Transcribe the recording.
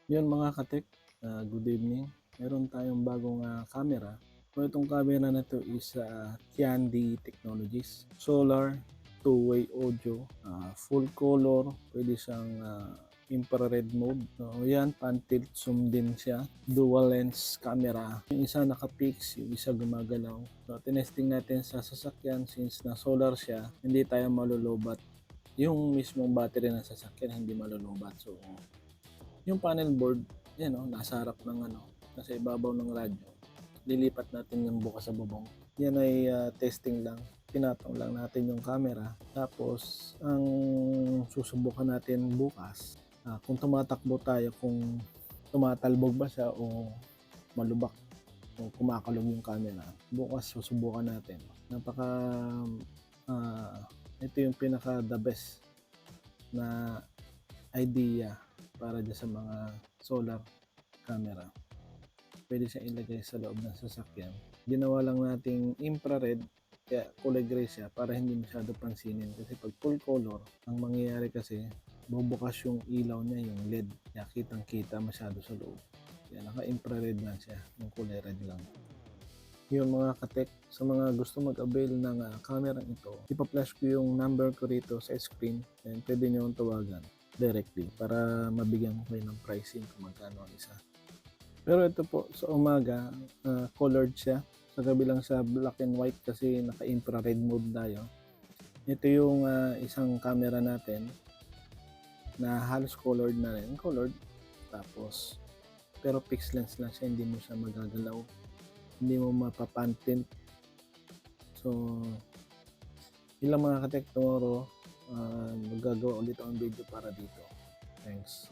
Yun mga katek, good evening. Meron tayong bagong camera. So itong camera na to is Tiandi Technologies. Solar, two-way audio, full color, pwede siyang infrared mode. So yan, pan tilt zoom din siya. Dual lens camera. Yung isa naka-fix, yung isa gumagalaw. So tinesting natin sa sasakyan since na solar siya, hindi tayo malulubat. Yung mismong battery ng sasakyan hindi malulubat. So yung panel board, yan o, nasa harap ng nasa ibabaw ng radyo. Lilipat natin yung bukas sa bubong. Yan ay testing lang. Pinatong lang natin yung camera. Tapos, ang susubukan natin bukas, kung tumatakbo tayo, kung tumatalbog ba siya o malubak o kumakalog yung camera. Bukas susubukan natin. Napaka, ito yung pinaka the best na idea para dyan sa mga solar camera. Pwede siya ilagay sa loob ng sasakyan. Ginawa lang nating infrared, kaya kulay gray siya para hindi masyado pansinin. Kasi pag full color, ang mangyayari kasi, bubukas yung ilaw niya, yung LED. Kaya kitang kita masyado sa loob. Kaya naka-infrared na siya, yung kulay red lang. Yung mga katek, sa mga gusto mag-avail ng camera ito, ipa-flash ko yung number ko rito sa screen and pwede nyo tawagan directly para mabigyan ko kayo ng pricing kung magkano ang isa. Pero ito po, sa umaga, colored siya. Sa gabi lang siya black and white kasi naka-infrared mode tayo. Ito yung isang camera natin na halos colored na rin. Colored. Tapos, pero fixed lens lang siya, hindi mo siya magagalaw. Hindi mo mapapantin. So, yun lang mga katek, tomorrow magagawa ulit ang video para dito. Thanks.